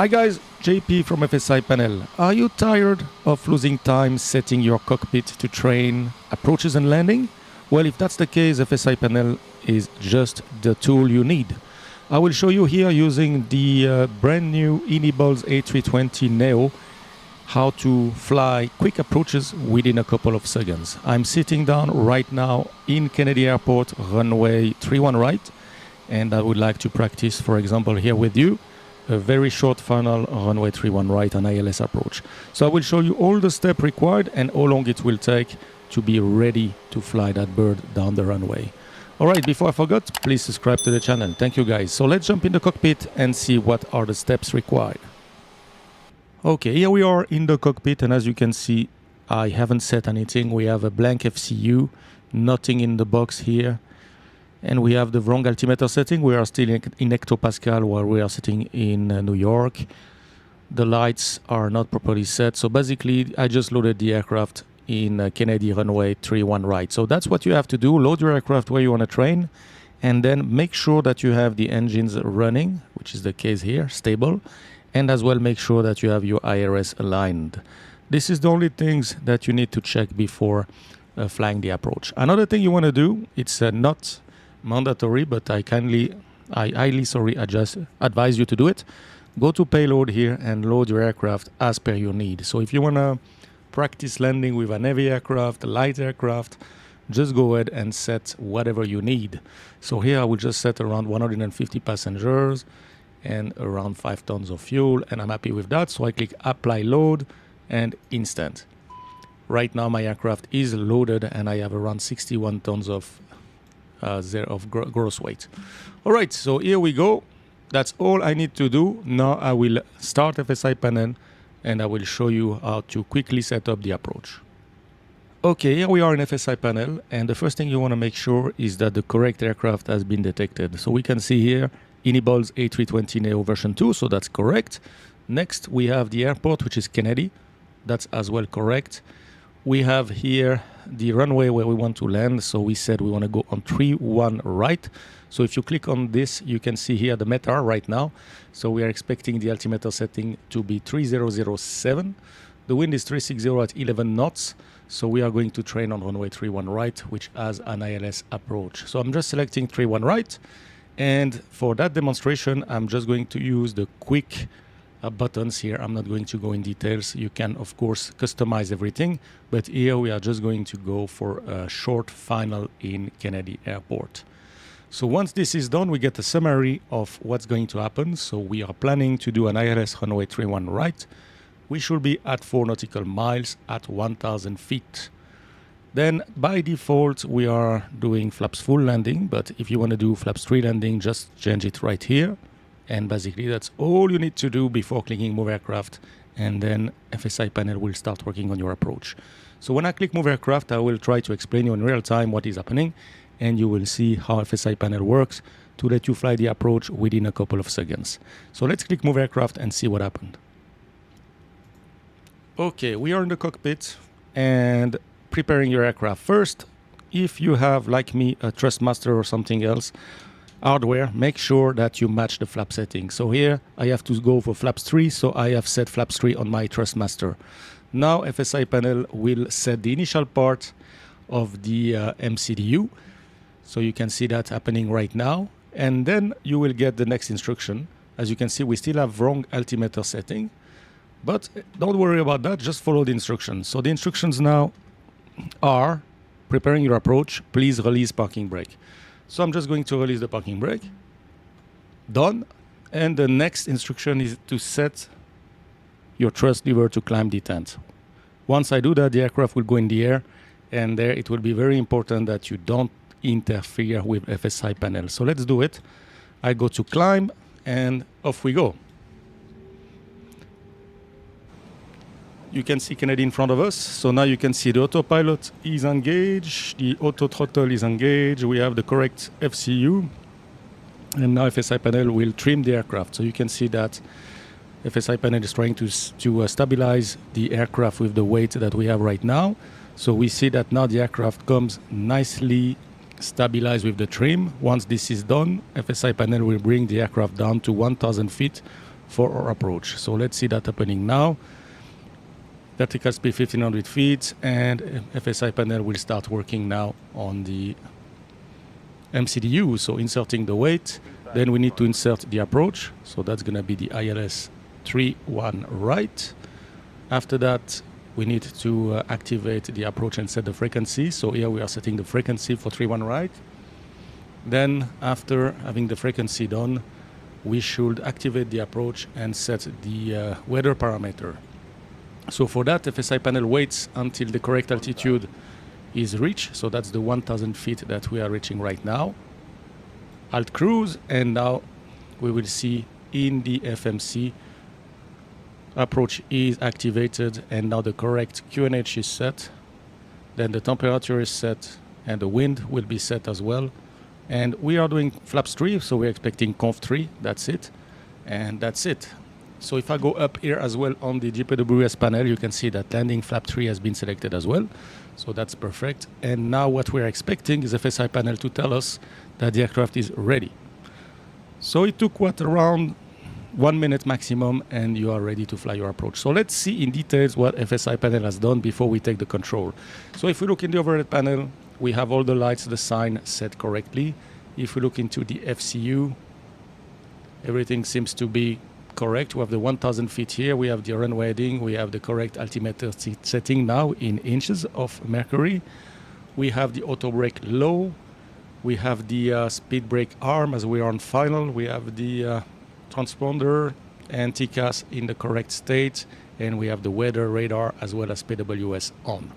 Hi guys, JP from FSI Panel. Are you tired of losing time setting your cockpit to train approaches and landing? Well, if that's the case, FSI Panel is just the tool you need. I will show you here using the brand new iniBuilds A320 NEO how to fly quick approaches within a couple of seconds. I'm sitting down right now in Kennedy Airport, runway 31 right, and I would like to practice, for example, here with you, a very short final runway 31 right on ILS approach. So I will show you all the steps required and how long it will take to be ready to fly that bird down the runway. Alright, before I forget, please subscribe to the channel. Thank you guys. So let's jump in the cockpit and see what are the steps required. Okay, here we are in the cockpit, and as you can see, I haven't set anything. We have a blank FCU, nothing in the box here. And we have the wrong altimeter setting. We are still in hectopascal while we are sitting in New York. The lights are not properly set. So basically, I just loaded the aircraft in Kennedy runway 31 right. So that's what you have to do. Load your aircraft where you want to train. And then make sure that you have the engines running, which is the case here, stable. And as well, make sure that you have your IRS aligned. This is the only things that you need to check before flying the approach. Another thing you want to do, it's not mandatory, but I highly advise you to do it. Go to Payload here and load your aircraft as per your need. So if you want to practice landing with an heavy aircraft, a light aircraft, just go ahead and set whatever you need. So here I will just set around 150 passengers and around 5 tons of fuel, and I'm happy with that. So I click Apply Load and Instant. Right now my aircraft is loaded and I have around 61 tons of gross weight. All right, so here we go. That's all I need to do. Now I will start FSI Panel and I will show you how to quickly set up the approach. Okay, here we are in FSI Panel, and the first thing you want to make sure is that the correct aircraft has been detected. So we can see here iniBuilds A320 NEO version 2, so that's correct. Next we have the airport, which is Kennedy. That's as well correct. We have here the runway where we want to land. So we said we want to go on 31 right. So if you click on this, you can see here the METAR right now. So we are expecting the altimeter setting to be 3007. The wind is 360 at 11 knots. So we are going to train on runway 31 right, which has an ILS approach. So I'm just selecting 31 right. And for that demonstration, I'm just going to use the quick buttons here. I'm not going to go in details. You can, of course, customize everything. But here we are just going to go for a short final in Kennedy Airport. So once this is done, we get a summary of what's going to happen. So we are planning to do an ILS runway 31 right. We should be at 4 nautical miles at 1,000 feet. Then by default, we are doing flaps full landing. But if you want to do flaps 3 landing, just change it right here. And basically, that's all you need to do before clicking Move Aircraft. And then FSI Panel will start working on your approach. So when I click Move Aircraft, I will try to explain you in real time what is happening. And you will see how FSI Panel works to let you fly the approach within a couple of seconds. So let's click Move Aircraft and see what happened. Okay, we are in the cockpit and preparing your aircraft. First, if you have, like me, a Trustmaster or something else, hardware, make sure that you match the flap setting. So here I have to go for flaps 3, so I have set flaps 3 on my Trustmaster. Now FSI Panel will set the initial part of the MCDU. So you can see that happening right now. And then you will get the next instruction. As you can see, we still have wrong altimeter setting. But don't worry about that, just follow the instructions. So the instructions now are preparing your approach, please release parking brake. So I'm just going to release the parking brake. Done. And the next instruction is to set your thrust lever to climb detent. Once I do that, the aircraft will go in the air, and there it will be very important that you don't interfere with FSI Panel. So let's do it. I go to climb and off we go. You can see Kennedy in front of us. So now you can see the autopilot is engaged, the auto throttle is engaged, we have the correct FCU, and now FSI Panel will trim the aircraft. So you can see that FSI Panel is trying to stabilize the aircraft with the weight that we have right now. So we see that now the aircraft comes nicely stabilized with the trim. Once this is done, FSI Panel will bring the aircraft down to 1,000 feet for our approach. So let's see that happening now. Vertical speed 1500 feet, and FSI panel will start working now on the MCDU. So inserting the weight, then we need to insert the approach. So that's going to be the ILS 3-1 right. After that, we need to activate the approach and set the frequency. So here we are setting the frequency for 3-1 right. Then after having the frequency done, we should activate the approach and set the weather parameter. So for that, FSI panel waits until the correct altitude is reached. So that's the 1000 feet that we are reaching right now. Alt cruise, and now we will see in the FMC approach is activated, and now the correct QNH is set. Then the temperature is set, and the wind will be set as well. And we are doing flaps 3, so we're expecting conf 3. That's it, and that's it. So if I go up here as well on the GPWS panel, you can see that landing flap 3 has been selected as well. So that's perfect. And now what we're expecting is FSI panel to tell us that the aircraft is ready. So it took what, around 1 minute maximum, and you are ready to fly your approach. So let's see in details what FSI panel has done before we take the control. So if we look in the overhead panel, we have all the lights, the sign set correctly. If we look into the FCU, everything seems to be correct. We have the 1000 feet here, we have the runway heading, we have the correct altimeter setting now in inches of mercury. We have the auto brake low, we have the speed brake arm as we are on final, we have the transponder and TCAS in the correct state, and we have the weather radar as well as PWS on.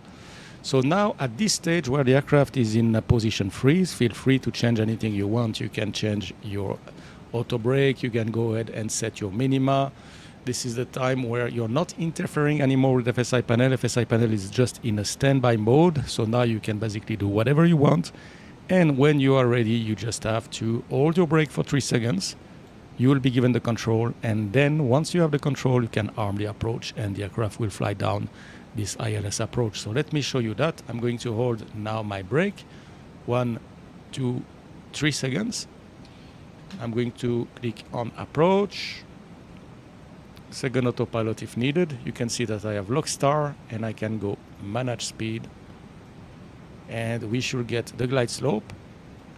So now at this stage where the aircraft is in position freeze, feel free to change anything you want. You can change your auto brake, you can go ahead and set your minima. This is the time where you're not interfering anymore with FSI panel. FSI panel is just in a standby mode, so now you can basically do whatever you want. And when you are ready, you just have to hold your brake for 3 seconds. You will be given the control, and then once you have the control, you can arm the approach, and the aircraft will fly down this ILS approach. So let me show you that. I'm going to hold now my brake. 1, 2, 3 seconds. I'm going to click on approach, second autopilot if needed. You can see that I have lock star, and I can go manage speed, and we should get the glide slope.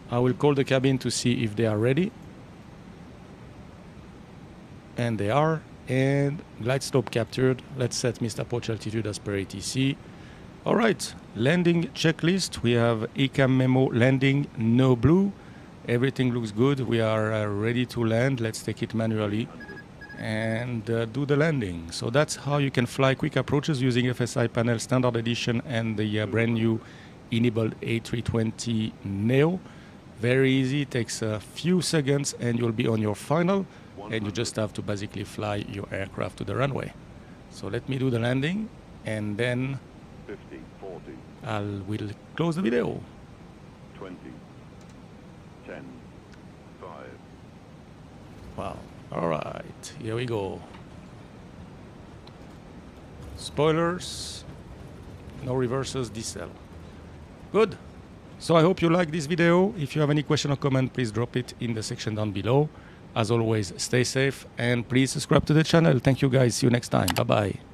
I will call the cabin to see if they are ready, and they are, and glide slope captured. Let's set missed approach altitude as per ATC. All right, landing checklist. We have ECAM memo landing, no blue. Everything looks good. We are ready to land. Let's take it manually and do the landing. So that's how you can fly quick approaches using FSI Panel Standard Edition and the brand new iniBuilds A320 NEO. Very easy. It takes a few seconds and you'll be on your final, and you just have to basically fly your aircraft to the runway. So let me do the landing, and then 50, 40, I will close the video. 20, 10, 5. Wow. All right, here we go. Spoilers, no reverses, decel. Good. So I hope you like this video. If you have any question or comment, please drop it in the section down below. As always, stay safe and please subscribe to the channel. Thank you guys. See you next time. Bye-bye.